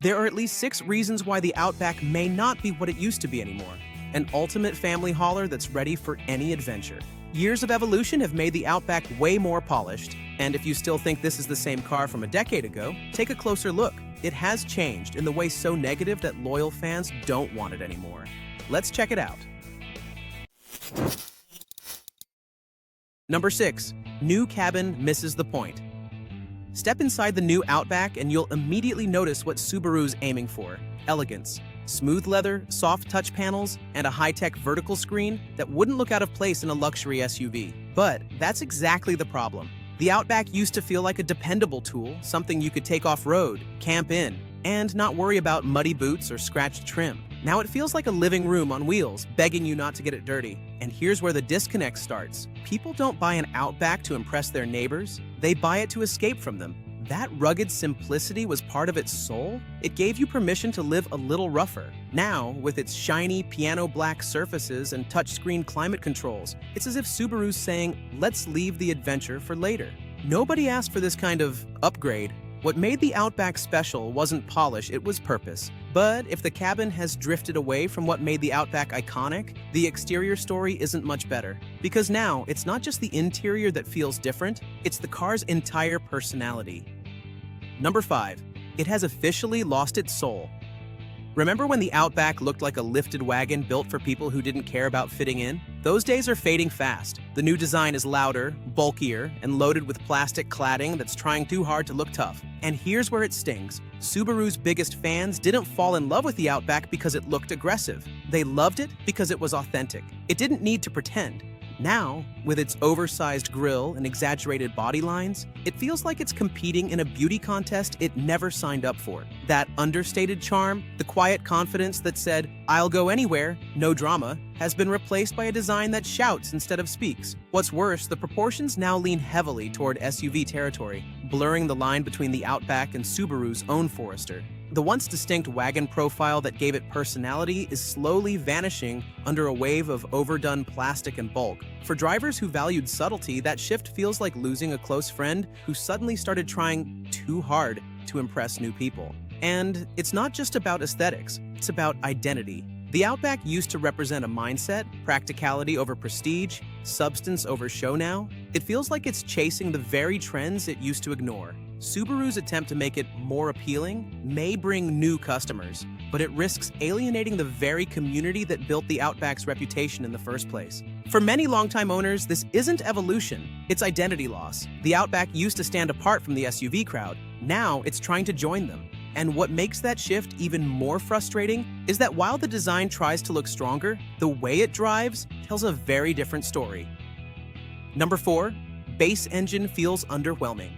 There are at least 6 reasons why the Outback may not be what it used to be anymore. An ultimate family hauler that's ready for any adventure. Years of evolution have made the Outback way more polished, and if you still think this is the same car from a decade ago, take a closer look. It has changed in the way so negative that loyal fans don't want it anymore. Let's check it out. Number 6. New cabin misses the point. Step inside the new Outback and you'll immediately notice what Subaru's aiming for: elegance. Smooth leather, soft touch panels, and a high-tech vertical screen that wouldn't look out of place in a luxury SUV. But that's exactly the problem. The Outback used to feel like a dependable tool, something you could take off-road, camp in, and not worry about muddy boots or scratched trim. Now it feels like a living room on wheels, begging you not to get it dirty. And here's where the disconnect starts. People don't buy an Outback to impress their neighbors, they buy it to escape from them. That rugged simplicity was part of its soul. It gave you permission to live a little rougher. Now, with its shiny piano black surfaces and touchscreen climate controls, it's as if Subaru's saying, let's leave the adventure for later. Nobody asked for this kind of upgrade. What made the Outback special wasn't polish, it was purpose. But if the cabin has drifted away from what made the Outback iconic, the exterior story isn't much better. Because now, it's not just the interior that feels different, it's the car's entire personality. Number 5. It has officially lost its soul. Remember when the Outback looked like a lifted wagon built for people who didn't care about fitting in? Those days are fading fast. The new design is louder, bulkier, and loaded with plastic cladding that's trying too hard to look tough. And here's where it stings. Subaru's biggest fans didn't fall in love with the Outback because it looked aggressive. They loved it because it was authentic. It didn't need to pretend. Now, with its oversized grille and exaggerated body lines, it feels like it's competing in a beauty contest it never signed up for. That understated charm, the quiet confidence that said, "I'll go anywhere, no drama," has been replaced by a design that shouts instead of speaks. What's worse, the proportions now lean heavily toward SUV territory, blurring the line between the Outback and Subaru's own Forester. The once distinct wagon profile that gave it personality is slowly vanishing under a wave of overdone plastic and bulk. For drivers who valued subtlety, that shift feels like losing a close friend who suddenly started trying too hard to impress new people. And it's not just about aesthetics, it's about identity. The Outback used to represent a mindset, practicality over prestige, substance over show now. It feels like it's chasing the very trends it used to ignore. Subaru's attempt to make it more appealing may bring new customers, but it risks alienating the very community that built the Outback's reputation in the first place. For many longtime owners, this isn't evolution, it's identity loss. The Outback used to stand apart from the SUV crowd. Now it's trying to join them. And what makes that shift even more frustrating is that while the design tries to look stronger, the way it drives tells a very different story. Number 4. Base engine feels underwhelming.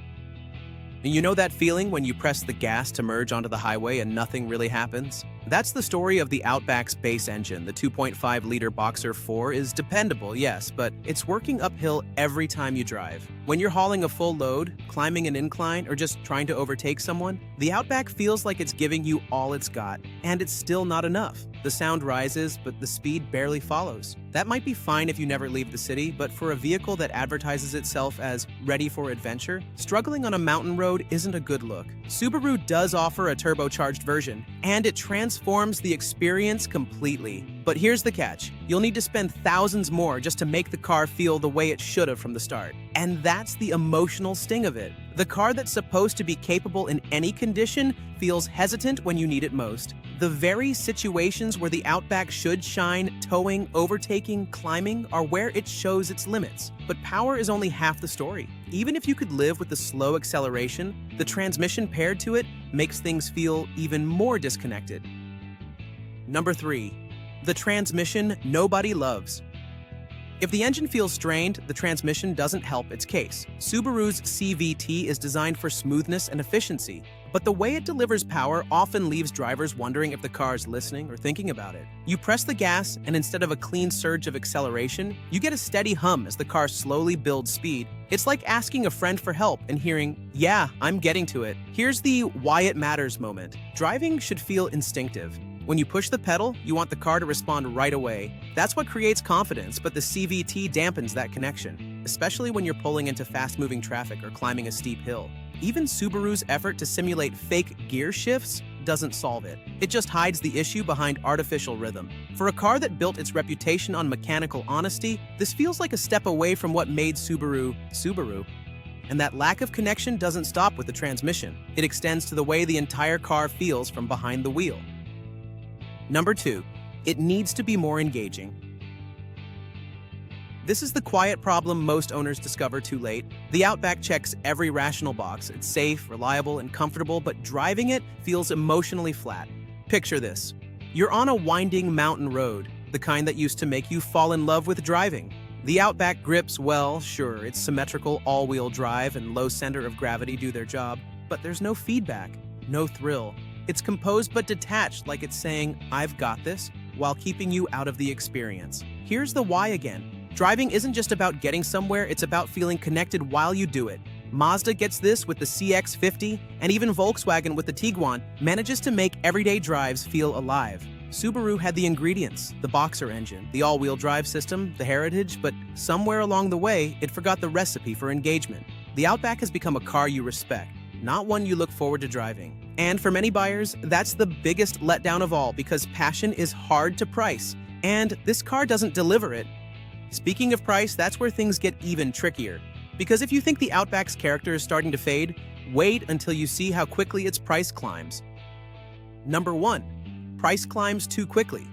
You know that feeling when you press the gas to merge onto the highway and nothing really happens? That's the story of the Outback's base engine. The 2.5-liter Boxer 4 is dependable, yes, but it's working uphill every time you drive. When you're hauling a full load, climbing an incline, or just trying to overtake someone, the Outback feels like it's giving you all it's got, and it's still not enough. The sound rises, but the speed barely follows. That might be fine if you never leave the city, but for a vehicle that advertises itself as ready for adventure, struggling on a mountain road isn't a good look. Subaru does offer a turbocharged version, and it transforms the experience completely. But here's the catch. You'll need to spend thousands more just to make the car feel the way it should have from the start. And that's the emotional sting of it. The car that's supposed to be capable in any condition feels hesitant when you need it most. The very situations where the Outback should shine, towing, overtaking, climbing, are where it shows its limits. But power is only half the story. Even if you could live with the slow acceleration, the transmission paired to it makes things feel even more disconnected. Number 3. The transmission nobody loves. If the engine feels strained, the transmission doesn't help its case. Subaru's CVT is designed for smoothness and efficiency, but the way it delivers power often leaves drivers wondering if the car's listening or thinking about it. You press the gas, and instead of a clean surge of acceleration, you get a steady hum as the car slowly builds speed. It's like asking a friend for help and hearing, "Yeah, I'm getting to it." Here's the why it matters moment. Driving should feel instinctive. When you push the pedal, you want the car to respond right away. That's what creates confidence, but the CVT dampens that connection, especially when you're pulling into fast-moving traffic or climbing a steep hill. Even Subaru's effort to simulate fake gear shifts doesn't solve it. It just hides the issue behind artificial rhythm. For a car that built its reputation on mechanical honesty, this feels like a step away from what made Subaru, Subaru. And that lack of connection doesn't stop with the transmission. It extends to the way the entire car feels from behind the wheel. Number 2. It needs to be more engaging. This is the quiet problem most owners discover too late. The Outback checks every rational box. It's safe, reliable, and comfortable, but driving it feels emotionally flat. Picture this. You're on a winding mountain road, the kind that used to make you fall in love with driving. The Outback grips well, sure, its symmetrical all-wheel drive and low center of gravity do their job, but there's no feedback, no thrill. It's composed but detached, like it's saying, "I've got this," while keeping you out of the experience. Here's the why again. Driving isn't just about getting somewhere, it's about feeling connected while you do it. Mazda gets this with the CX-50, and even Volkswagen with the Tiguan manages to make everyday drives feel alive. Subaru had the ingredients, the Boxer engine, the all-wheel drive system, the heritage, but somewhere along the way, it forgot the recipe for engagement. The Outback has become a car you respect, not one you look forward to driving. And for many buyers, that's the biggest letdown of all because passion is hard to price, and this car doesn't deliver it. Speaking of price, that's where things get even trickier. Because if you think the Outback's character is starting to fade, wait until you see how quickly its price climbs. Number 1. Price climbs too quickly.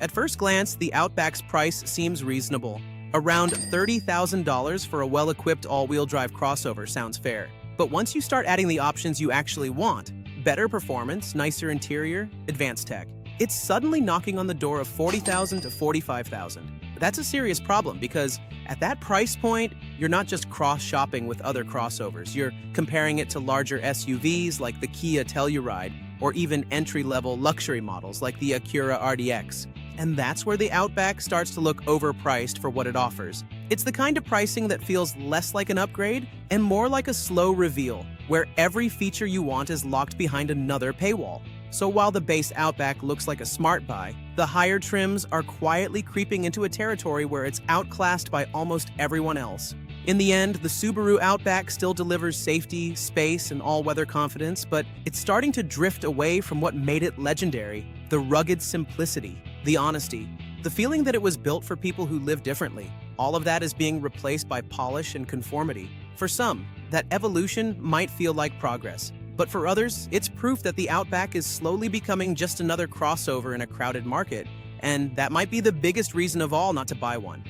At first glance, the Outback's price seems reasonable. Around $30,000 for a well-equipped all-wheel drive crossover sounds fair. But once you start adding the options you actually want, better performance, nicer interior, advanced tech, it's suddenly knocking on the door of $40,000 to $45,000. That's a serious problem because at that price point, you're not just cross-shopping with other crossovers. You're comparing it to larger SUVs like the Kia Telluride or even entry-level luxury models like the Acura RDX. And that's where the Outback starts to look overpriced for what it offers. It's the kind of pricing that feels less like an upgrade and more like a slow reveal, where every feature you want is locked behind another paywall. So while the base Outback looks like a smart buy, the higher trims are quietly creeping into a territory where it's outclassed by almost everyone else. In the end, the Subaru Outback still delivers safety, space, and all-weather confidence, but it's starting to drift away from what made it legendary: the rugged simplicity, the honesty, the feeling that it was built for people who live differently. All of that is being replaced by polish and conformity. For some, that evolution might feel like progress. But for others, it's proof that the Outback is slowly becoming just another crossover in a crowded market, and that might be the biggest reason of all not to buy one.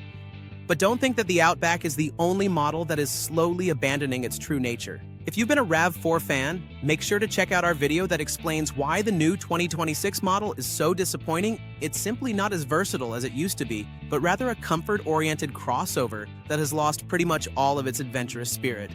But don't think that the Outback is the only model that is slowly abandoning its true nature. If you've been a RAV4 fan, make sure to check out our video that explains why the new 2026 model is so disappointing. It's simply not as versatile as it used to be, but rather a comfort-oriented crossover that has lost pretty much all of its adventurous spirit.